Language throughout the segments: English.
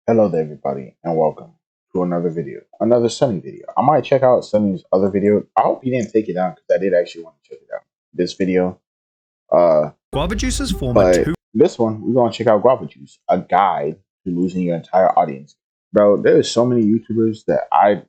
Hello there everybody and welcome to another video, another Sunny video. I might check out Sunny's other video. I hope he didn't take it down because I did actually want to check it out. This video. Guava Juice's but this one, we're going to check out Guava Juice, a guide to losing your entire audience. Bro, there's so many YouTubers that I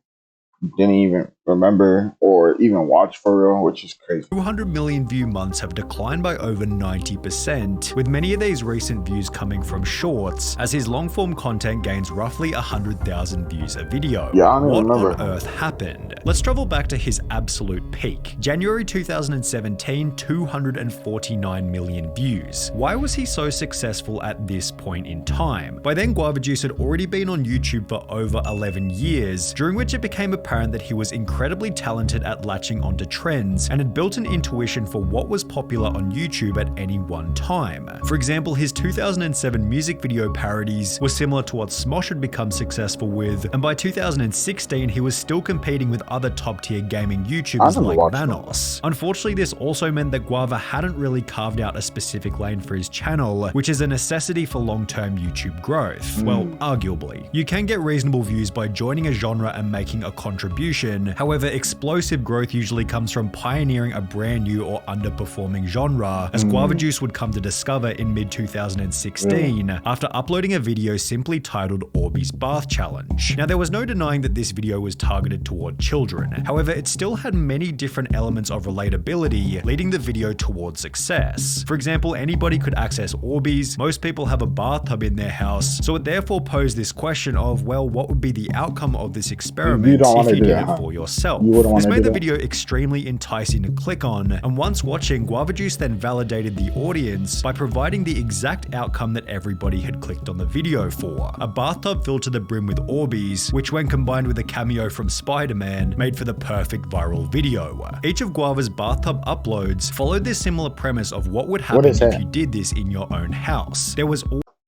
didn't even remember or even watch for real, which is crazy. 200 million view months have declined by over 90%, with many of these recent views coming from shorts, as his long-form content gains roughly 100,000 views a video. Yeah, I don't what remember. on earth happened? Let's travel back to his absolute peak. January 2017, 249 million views. Why was he so successful at this point in time? By then, Guava Juice had already been on YouTube for over 11 years, during which it became apparent that he was incredibly talented at latching onto trends and had built an intuition for what was popular on YouTube at any one time. For example, his 2007 music video parodies were similar to what Smosh had become successful with, and by 2016 he was still competing with other top-tier gaming YouTubers like Vanos. Unfortunately, this also meant that Guava hadn't really carved out a specific lane for his channel, which is a necessity for long-term YouTube growth. Well, arguably. You can get reasonable views by joining a genre and making a contribution. However, explosive growth usually comes from pioneering a brand new or underperforming genre, as Guava Juice would come to discover in mid-2016 after uploading a video simply titled Orbeez Bath Challenge. Now, there was no denying that this video was targeted toward children. However, it still had many different elements of relatability, leading the video towards success. For example, anybody could access Orbeez, most people have a bathtub in their house, so it therefore posed this question of, well, what would be the outcome of this experiment if you did it for yourself? This made the video extremely enticing to click on, and once watching, Guava Juice then validated the audience by providing the exact outcome that everybody had clicked on the video for: a bathtub filled to the brim with Orbeez, which when combined with a cameo from Spider-Man made for the perfect viral video. Each of Guava's bathtub uploads followed this similar premise of what would happen if you did this in your own house. There was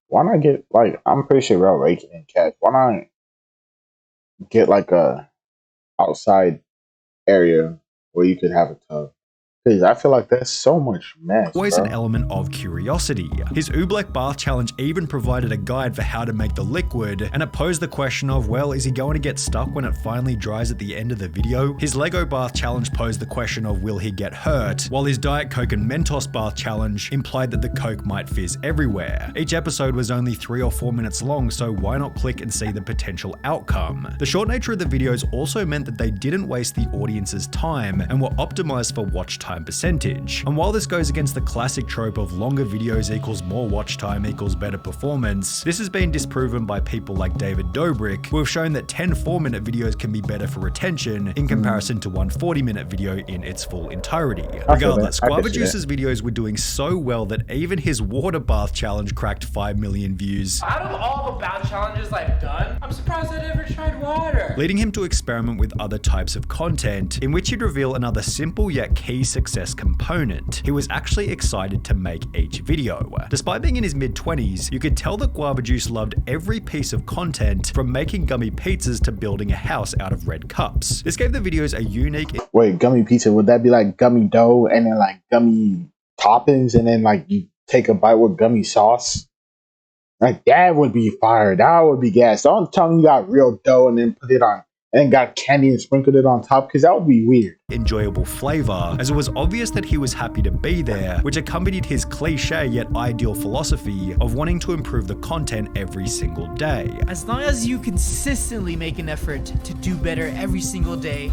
Why not get, like, I'm pretty sure we're all raking in cash. Why not get like a outside area where you could have a tub? Because I feel like that's so much mess. Always an element of curiosity. His Oobleck Bath Challenge even provided a guide for how to make the liquid, and it posed the question of, well, is he going to get stuck when it finally dries at the end of the video? His Lego Bath Challenge posed the question of, will he get hurt? While his Diet Coke and Mentos Bath Challenge implied that the Coke might fizz everywhere. Each episode was only 3 or 4 minutes long, so why not click and see the potential outcome? The short nature of the videos also meant that they didn't waste the audience's time and were optimized for watch time percentage. And while this goes against the classic trope of longer videos equals more watch time equals better performance, this has been disproven by people like David Dobrik, who have shown that 10 4-minute videos can be better for retention in comparison to one 40-minute video in its full entirety. Regardless, Guava Juice's videos were doing so well that even his water bath challenge cracked 5 million views. Out of all the bath challenges I've done, I'm surprised I'd ever tried water. Leading him to experiment with other types of content, in which he'd reveal another simple yet key success component. He was actually excited to make each video. Despite being in his mid-20s, you could tell that Guava Juice loved every piece of content, from making gummy pizzas to building a house out of red cups. This gave the videos a unique... Wait, gummy pizza, would that be like gummy dough and then like gummy toppings and then like you take a bite with gummy sauce? Like, that would be fire. That would be gas. Don't tell me you got real dough and then put it on and got candy and sprinkled it on top, because that would be weird. Enjoyable flavor, as it was obvious that he was happy to be there, which accompanied his cliche yet ideal philosophy of wanting to improve the content every single day. As long as you consistently make an effort to do better every single day,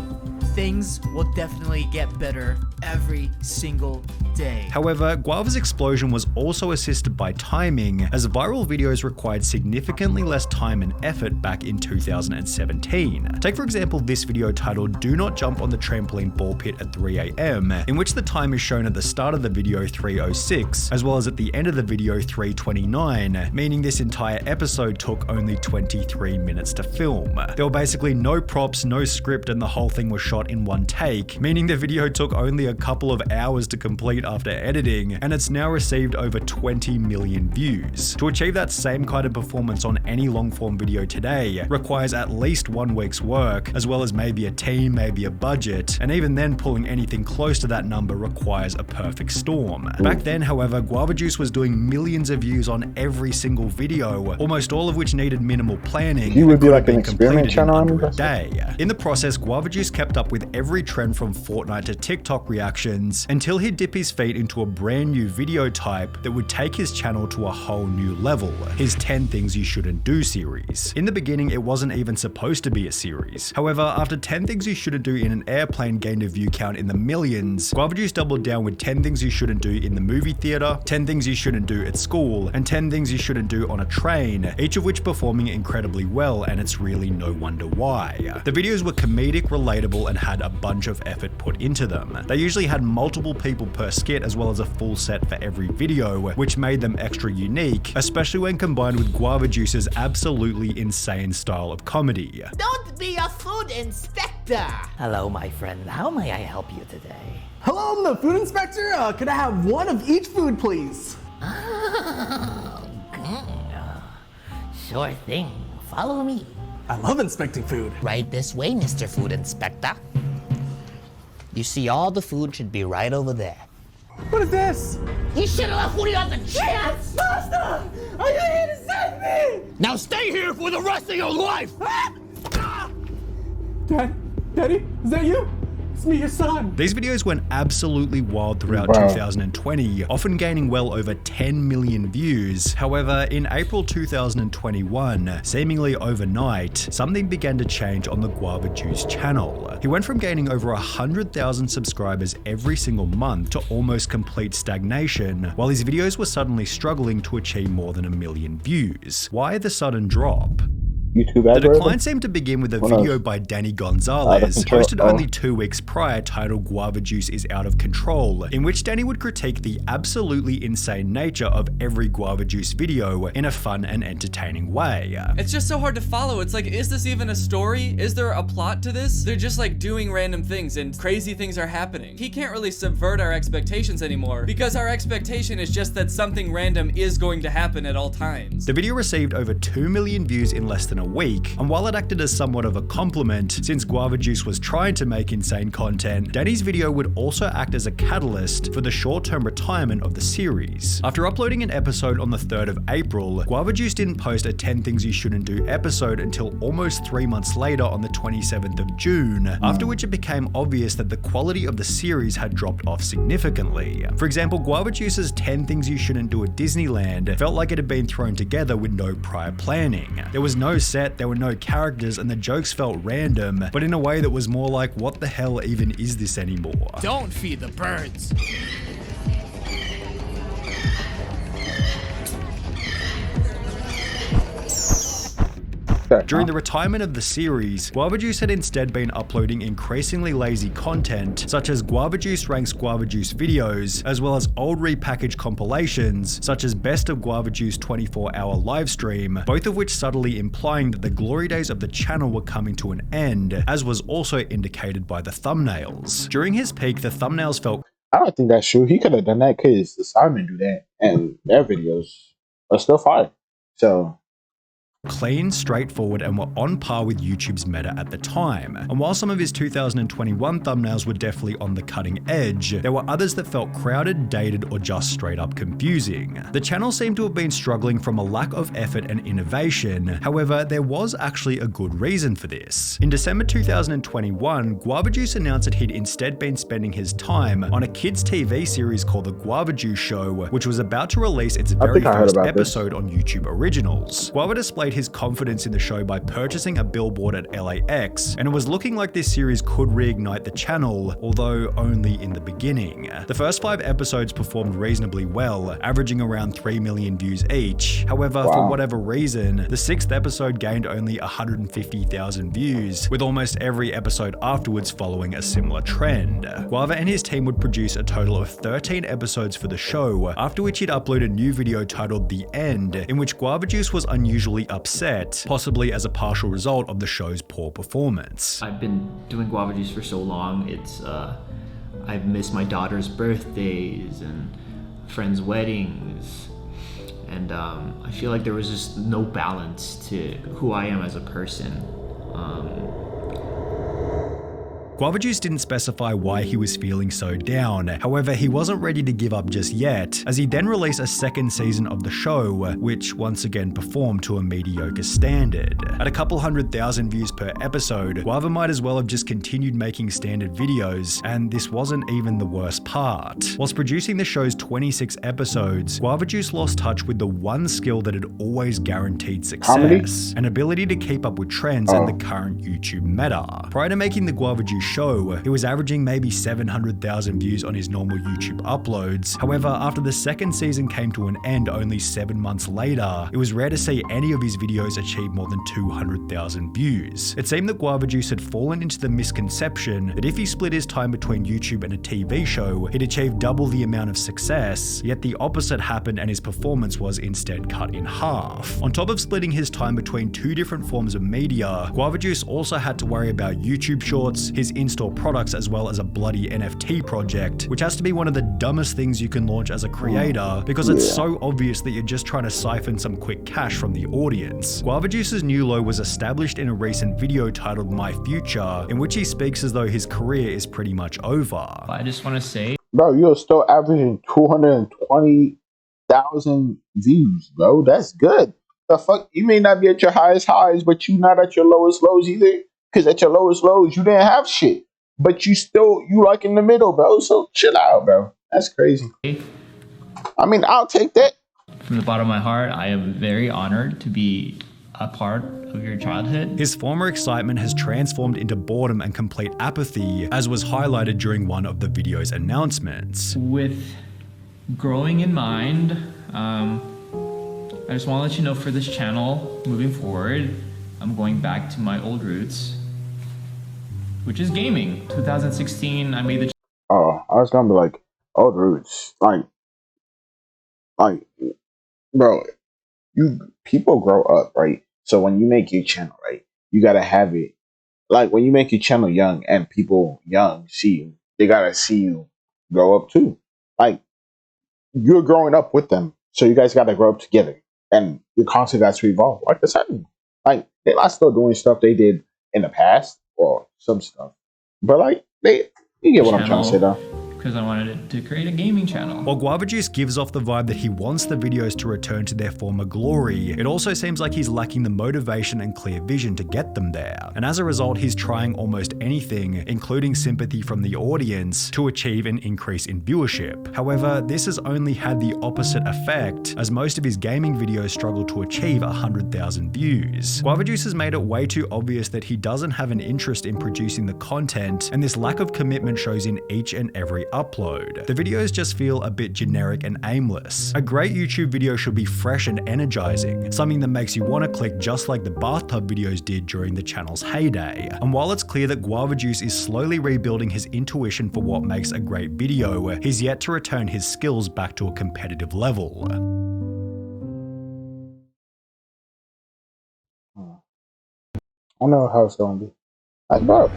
things will definitely get better every single day. However, Guava's explosion was also assisted by timing, as viral videos required significantly less time and effort back in 2017. Take for example this video titled "Do Not Jump on the Trampoline Ball Pit at 3 AM, in which the time is shown at the start of the video 3:06, as well as at the end of the video 3:29, meaning this entire episode took only 23 minutes to film. There were basically no props, no script, and the whole thing was shot in one take, meaning the video took only a a couple of hours to complete after editing, and it's now received over 20 million views. To achieve that same kind of performance on any long-form video today requires at least 1 week's work, as well as maybe a team, maybe a budget, and even then pulling anything close to that number requires a perfect storm. Back then, however, Guava Juice was doing millions of views on every single video, almost all of which needed minimal planning. He would be like an experiment channel under a day. In the process, Guava Juice kept up with every trend from Fortnite to TikTok reactions until he'd dip his feet into a brand new video type that would take his channel to a whole new level, his 10 Things You Shouldn't Do series. In the beginning, it wasn't even supposed to be a series. However, after 10 Things You Shouldn't Do in an airplane gained a view count in the millions, Guava Juice doubled down with 10 Things You Shouldn't Do in the movie theater, 10 Things You Shouldn't Do at school, and 10 Things You Shouldn't Do on a train, each of which performing incredibly well, and it's really no wonder why. The videos were comedic, relatable, and had a bunch of effort put into them. They usually had multiple people per skit as well as a full set for every video, which made them extra unique, especially when combined with Guava Juice's absolutely insane style of comedy. Don't be a food inspector! Hello, my friend. How may I help you today? Hello, I'm the food inspector. Could I have one of each food, please? Sure thing. Follow me. I love inspecting food. Right this way, Mr. Food Inspector. You see, all the food should be right over there. What is this? You should have left Woody on the chance! Master! Are you here to save me? Now stay here for the rest of your life! Daddy, is that you? It's me, your son. These videos went absolutely wild throughout 2020, often gaining well over 10 million views. However, in April 2021, seemingly overnight, something began to change on the Guava Juice channel. He went from gaining over 100,000 subscribers every single month to almost complete stagnation, while his videos were suddenly struggling to achieve more than 1 million views. Why the sudden drop? YouTube The decline seemed to begin with a video by Danny Gonzalez, posted only 2 weeks prior, titled Guava Juice is Out of Control, in which Danny would critique the absolutely insane nature of every Guava Juice video in a fun and entertaining way. It's just so hard to follow. It's like, is this even a story? Is there a plot to this? They're just like doing random things and crazy things are happening. He can't really subvert our expectations anymore because our expectation is just that something random is going to happen at all times. The video received over 2 million views in less than a week, and while it acted as somewhat of a compliment, since Guava Juice was trying to make insane content, Danny's video would also act as a catalyst for the short-term retirement of the series. After uploading an episode on the 3rd of April, Guava Juice didn't post a 10 Things You Shouldn't Do episode until almost 3 months later on the 27th of June, after which it became obvious that the quality of the series had dropped off significantly. For example, Guava Juice's 10 Things You Shouldn't Do at Disneyland felt like it had been thrown together with no prior planning. There was no set, there were no characters, and the jokes felt random, but in a way that was more like, what the hell even is this anymore? Don't feed the birds. During the retirement of the series, Guava Juice had instead been uploading increasingly lazy content, such as Guava Juice Ranks Guava Juice videos, as well as old repackaged compilations, such as Best of Guava Juice 24-hour livestream, both of which subtly implying that the glory days of the channel were coming to an end, as was also indicated by the thumbnails. During his peak, the thumbnails felt... I don't think that's true. He could have done that because Simon do that, and their videos are still fire. So... clean, straightforward, and were on par with YouTube's meta at the time. And while some of his 2021 thumbnails were definitely on the cutting edge, there were others that felt crowded, dated, or just straight up confusing. The channel seemed to have been struggling from a lack of effort and innovation. However, there was actually a good reason for this. In December 2021, Guava Juice announced that he'd instead been spending his time on a kids TV series called The Guava Juice Show, which was about to release its very first episode on YouTube Originals. Guava displayed his confidence in the show by purchasing a billboard at LAX, and it was looking like this series could reignite the channel, although only in the beginning. The first 5 episodes performed reasonably well, averaging around 3 million views each. However, for whatever reason, the 6th episode gained only 150,000 views, with almost every episode afterwards following a similar trend. Guava and his team would produce a total of 13 episodes for the show, after which he'd upload a new video titled The End, in which Guava Juice was unusually upset, possibly as a partial result of the show's poor performance. I've been doing Guava Juice for so long, I've missed my daughter's birthdays and friends' weddings. And I feel like there was just no balance to who I am as a person. Guava Juice didn't specify why he was feeling so down. However, he wasn't ready to give up just yet, as he then released a second season of the show, which once again performed to a mediocre standard. At a couple 100,000 views per episode, Guava might as well have just continued making standard videos, and this wasn't even the worst part. Whilst producing the show's 26 episodes, Guava Juice lost touch with the one skill that had always guaranteed success, an ability to keep up with trends and the current YouTube meta. Prior to making the Guava Juice show, he was averaging maybe 700,000 views on his normal YouTube uploads. However, after the second season came to an end only 7 months later, it was rare to see any of his videos achieve more than 200,000 views. It seemed that Guava Juice had fallen into the misconception that if he split his time between YouTube and a TV show, he'd achieve double the amount of success, yet the opposite happened and his performance was instead cut in half. On top of splitting his time between two different forms of media, Guava Juice also had to worry about YouTube Shorts, his in-store products, as well as a bloody NFT project, which has to be one of the dumbest things you can launch as a creator because it's so obvious that you're just trying to siphon some quick cash from the audience. Guava Juice's new low was established in a recent video titled My Future, in which he speaks as though his career is pretty much over. I just want to say, Bro, you're still averaging 220,000 views, bro. That's good. The fuck? You may not be at your highest highs, but you not at your lowest lows either. Because at your lowest lows, you didn't have shit. But you like in the middle, bro. So chill out, bro. That's crazy. I mean, I'll take that. from the bottom of my heart, I am very honored to be a part of your childhood. His former excitement has transformed into boredom and complete apathy, as was highlighted during one of the video's announcements. With growing in mind, I just want to let you know for this channel, moving forward, I'm going back to my old roots, which is gaming. 2016, I made the Oh, I was gonna be like, old roots. Like, bro, people grow up, right? So when you make your channel, right, you gotta have it. Like when you make your channel young and people young see you, they gotta see you grow up too. Like you're growing up with them, so you guys gotta grow up together, and your content got to evolve. Like the same. Like they're not still doing stuff they did in the past, or some stuff, but like you get what I'm trying to say, though. Because I wanted to create a gaming channel. While Guava Juice gives off the vibe that he wants the videos to return to their former glory, it also seems like he's lacking the motivation and clear vision to get them there. And as a result, he's trying almost anything, including sympathy from the audience, to achieve an increase in viewership. However, this has only had the opposite effect, as most of his gaming videos struggle to achieve 100,000 views. Guava Juice has made it way too obvious that he doesn't have an interest in producing the content, and this lack of commitment shows in each and every upload. The videos just feel a bit generic and aimless. A great YouTube video should be fresh and energizing, something that makes you want to click, just like the bathtub videos did during the channel's heyday. And while it's clear that Guava Juice is slowly rebuilding his intuition for what makes a great video, he's yet to return his skills back to a competitive level. I don't know how it's gonna be. Like, bro,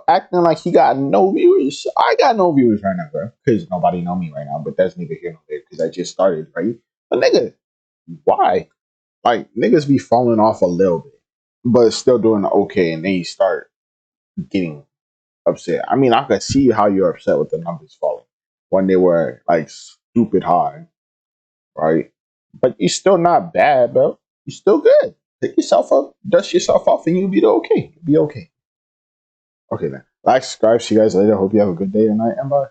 acting like he got no viewers. I got no viewers right now, bro, because nobody know me right now. But that's neither here nor there, because I just started, right? But nigga, why? Like niggas be falling off a little bit, but still doing okay, and then you start getting upset. I mean, I could see how you're upset with the numbers falling when they were like stupid high, right? But you're still not bad, bro. You're still good. Pick yourself up, dust yourself off, and you'll be okay. You'll be okay. Okay, then. Like, subscribe. See you guys later. Hope you have a good day tonight, and bye.